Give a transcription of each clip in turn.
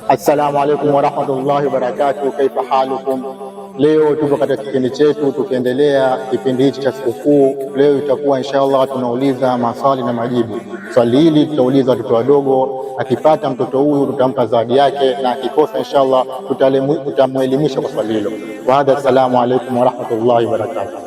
Assalamu alaikum warahmatullahi wabarakatuh. Kaifa halukum? Leo tupo katika kipindi chetu tukiendelea kipindi hichi cha sikukuu. Leo itakuwa inshallah tunauliza maswali na majibu. Swali hili tutauliza watoto wadogo, akipata mtoto huyu tutampa zawadi yake, na akikosa inshallah tutamuelimisha kwa swali hilo. Wa hadha, assalamu alaikum warahmatullahi wabarakatuh.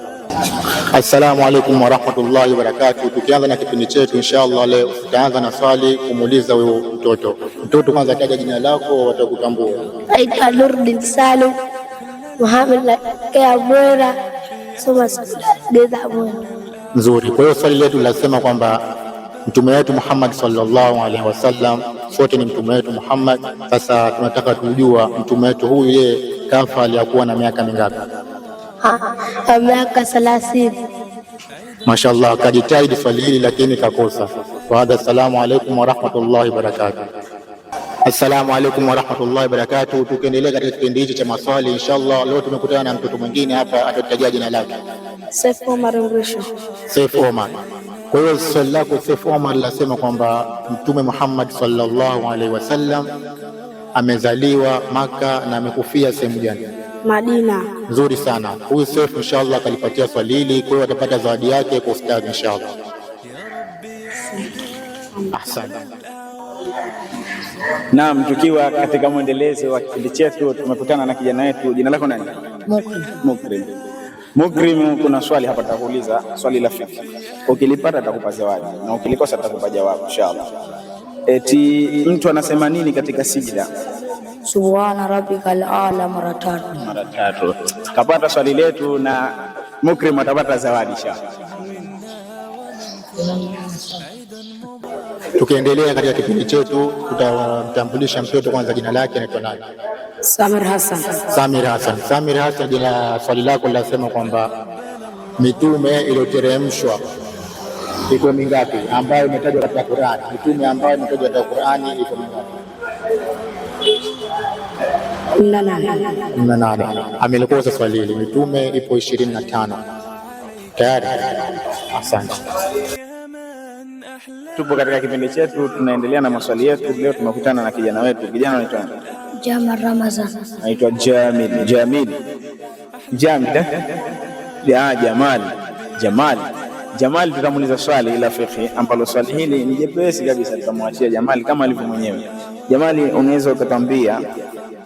Assalamu alaikum warahmatullahi wabarakatuh. Tukianza na kipindi chetu inshallah, leo tutaanza na swali kumuuliza huyo mtoto. Mtoto kwanza taja jina lako, watakutambua. Aitwa Nurdin Salum Muhammad Abwera, soma Deza Abwera. Nzuri. Kwa hiyo swali letu linasema kwamba mtume wetu Muhammad sallallahu alaihi wasallam, sote ni mtume wetu Muhammad. Sasa tunataka kujua mtume wetu huyu yeye kafa aliyakuwa na miaka mingapi? Miaka 30. Mashaallah, kajitahidi swali hili lakini kakosa. Wa hadha, assalamu alaikum warahmatullahi wabarakatuh. Assalamu alaikum warahmatullahi wabarakatuh. Tukiendelea katika kipindi hichi cha maswali inshallah, leo tumekutana na mtoto mwingine hapa, atatutajia jina lake. Saif Omar Ngrisho. Saif Omar. Kwa hiyo swali lako Saif Omar linasema kwamba mtume Muhammad sallallahu alaihi wasallam amezaliwa Maka na amekufia sehemu gani? Madina. Nzuri sana. Huyu Saif inshallah kalipatia swali hili, kwa hiyo atapata zawadi yake kwa ustadhi inshallah. Ahsan. Naam, tukiwa katika mwendelezo wa kipindi chetu tumekutana na kijana wetu. Jina lako nani? Mukrim. Mukrim, kuna swali hapa tutakuuliza, swali la fiqh. Ukilipata atakupa zawadi na ukilikosa atakupa jawabu inshallah. Eti mtu anasema nini katika sijda? Subhana rabbikal a'la mara 3. Kapata swali letu na Mukrim atapata zawadi inshallah. Tukiendelea katika kipindi chetu tutamtambulisha mtoto kwanza, jina lake anaitwa nani? Samir Hassan. Samir Hassan, jina swali lako linasema kwamba mitume iliyoteremshwa iko mingapi ambayo imetajwa katika Qur'ani? Mitume ambayo imetajwa katika Qur'ani iko mingapi? 18. Amelikosa swali hili. Mitume ipo 25. Tayari? Asante. Tupo katika kipindi chetu tunaendelea na maswali yetu. Leo tumekutana na kijana wetu. Kijana anaitwa Jamal Ramazan. Anaitwa Jamil. Jamal, tutamuuliza swali la fiqh ambalo swali hili ni jepesi kabisa, tutamwachia Jamal kama alivyo mwenyewe. Jamali, unaweza ukatambia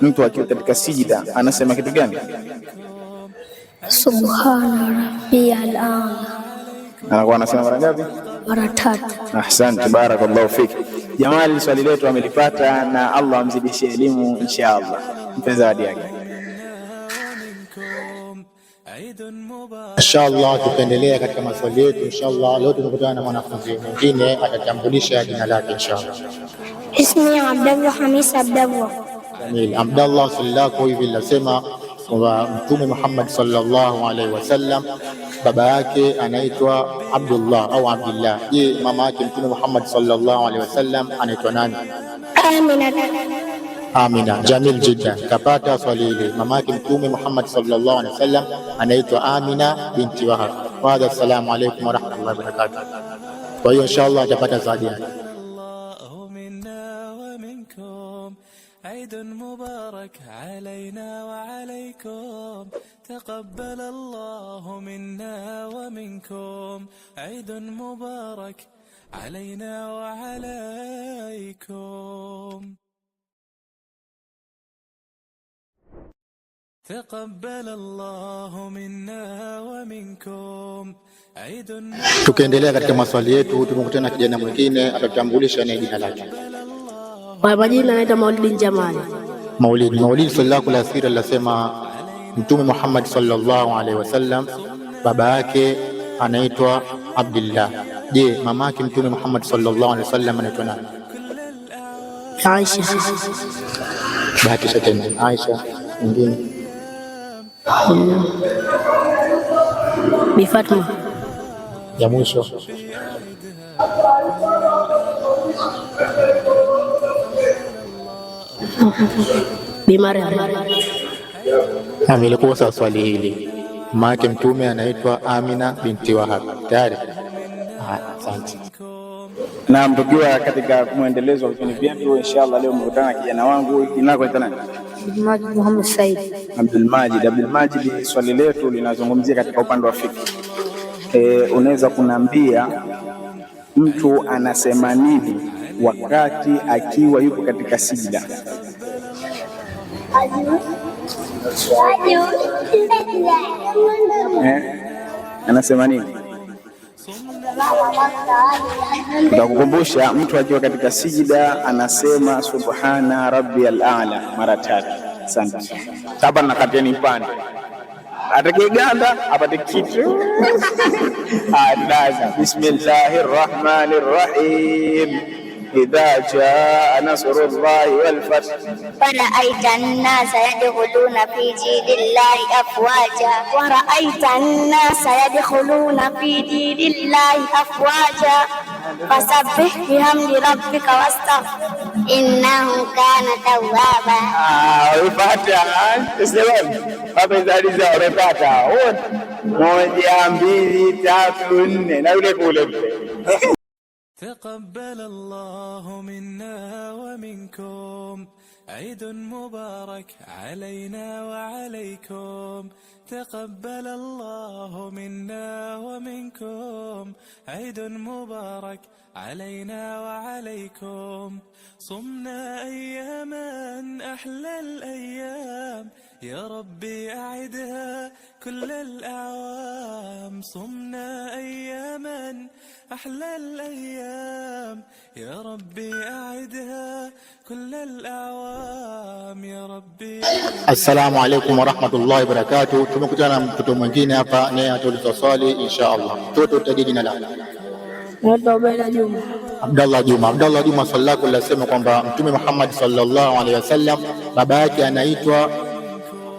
mtu akiwa katika sijida anasema kitu gani? Subhana rabbiyal a'la. Anakuwa anasema mara ngapi? Mara 3. Ahsante, barakallahu fiki. Jamali, swali letu amelipata na Allah amzidishie elimu inshallah. Mpe zawadi yake inshallah. Tupendelea katika maswali yetu inshallah. Leo tumekutana na mwanafunzi mwingine, atatambulisha jina lake inshallah. Ismi Abdullah Hamis Abdullah. Jamil. Abdullah, swali lako hivi linasema kwamba mtume Muhammad sallallahu alaihi wasallam baba yake anaitwa Abdullah au Abdullah. Je, mama yake mtume Muhammad sallallahu alaihi wasallam anaitwa nani? Amina. Jamil jiddan, kapata swali hili. Mama yake mtume Muhammad sallallahu alaihi wasallam anaitwa Amina binti Wahab. Wa hadha, assalamu alaykum wa rahmatullahi wa barakatuh. Kwa hiyo inshallah atapata zawadi yake. عيد مبارك علينا وعليكم تقبل الله منا ومنكم عيد مبارك علينا وعليكم تقبل الله منا ومنكم عيد. Tukiendelea katika maswali yetu tumekutana na kijana mwingine, atatambulisha na jina lake. Kwa majina anaitwa Maulid Jamali. Maulid, swali lako la asira linasema mtume Muhammad sallallahu alaihi wasallam baba yake anaitwa Abdullah. Je, mama yake mtume Muhammad sallallahu alaihi wasallam anaitwa nani? Aisha. Bahati tena Aisha nyingine. Bi Fatma. Ya mwisho. Bi Maryam. Amelikosa swali hili. Mama yake mtume anaitwa Amina binti Wahab. Tayari? Asante. Naam, tukiwa katika muendelezo wa vipindi vyetu, inshallah leo mmekutana na kijana wangu. Jina lako ni nani? Abdulmajid Muhammad Said. Abdulmajid, swali letu linazungumzia katika upande wa fiqh. Unaweza kuniambia mtu anasema nini wakati akiwa yuko katika sijda? Anasema nini? Nitakukumbusha, mtu akiwa katika sijida anasema subhana rabbiyal a'la mara 3. Asante. Hapa nakatieni mpande, atakiganda apate kitu. Anaanza bismillahir rahmanir rahim, idha jaa nasrullahi wal fath fara'aita an-nasa yadkhuluna fi dinillahi afwaja fasabbih bihamdi rabbika wastaghfir innahu kana tawwaba. Upata hapa izaliza unapata 1 2 3 4 na yule kule. تقبل الله منا ومنكم عيد مبارك علينا وعليكم. تقبل الله منا ومنكم عيد مبارك علينا وعليكم. صمنا أياما أحلى الأيام يا ربي أعدها كل الأعوام. صمنا أياما أحلى الأيام يا ربي أعدها كل الأعوام يا ربي. Assalamu alaikum warahmatullahi wabarakatuh. Tumekutana na mtoto mwingine hapa, naye atauliza swali inshallah. Mtoto utaje jina lako? Abdallah Juma. Swali lako linasema kwamba Mtume Muhammad sallallahu alaihi wasallam baba yake anaitwa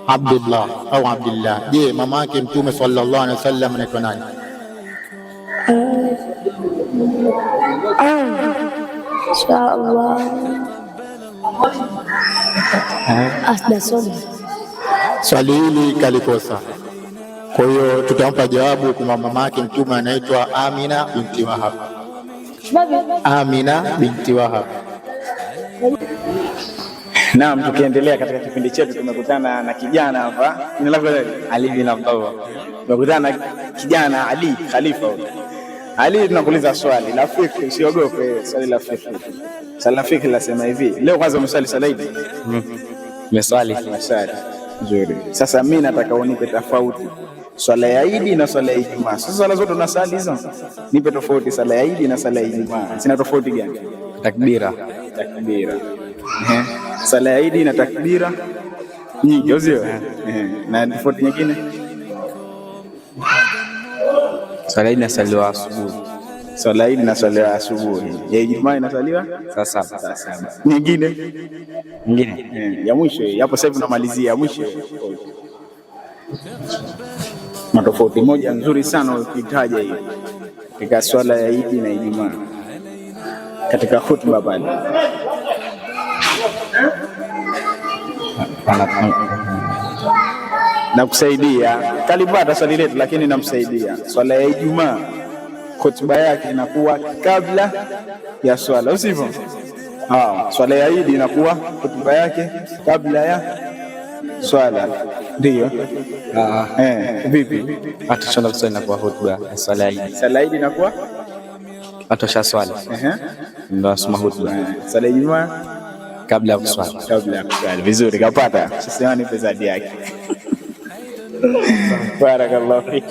Abdullah au Abdullah. Je, mama yake Mtume sallallahu alaihi wasallam anaitwa nani? Inshallah. Swali hili kalikosa, kwa hiyo tutampa jawabu kwa mama yake Mtume anaitwa Amina binti Wahab. Naam, tukiendelea katika kipindi chetu tumekutana na kijana hapa. Jina lako nani? Ali bin Abdullah. Tumekutana na kijana Ali Khalifa. Ali, tunakuuliza swali la fiqh, usiogope. Swali la fiqh linasema hivi. Leo kwanza umeswali swala hili? Meswali. Nzuri. Sasa mimi nataka unipe tofauti swala ya Eid na swala ya Ijumaa. Sasa swala zote tunasali hizo, nipe tofauti swala ya Eid na swala ya Ijumaa. Sina tofauti gani? Takbira. Swala ya Eid na takbira nyingi, sio? Na tofauti nyingine? Swala hii inasaliwa asubuhi. Swala hii inasaliwa asubuhi. Ya Ijumaa inasaliwa saa 7. Nyingine ya mwisho hapo. Sasa tunamalizia ya mwisho. Matofauti moja nzuri sana ukitaja hiyo katika swala ya Eid na Ijumaa katika khutba pale. Na kusaidia kalipata swali letu, lakini namsaidia. Swala ya Ijumaa khutba yake inakuwa kabla ya swala, usivyo? Swala ya Eid inakuwa khutba yake kabla ya swala, ndio? Vipi? Atashinda kuswali na kwa khutba ya swala hii. Swala hii inakuwa atosha swali. Ndio asoma khutba. Swala ya Ijumaa kabla ya kuswali. Vizuri, kapata. Sasa ni pesa yake. Barakallahu fik.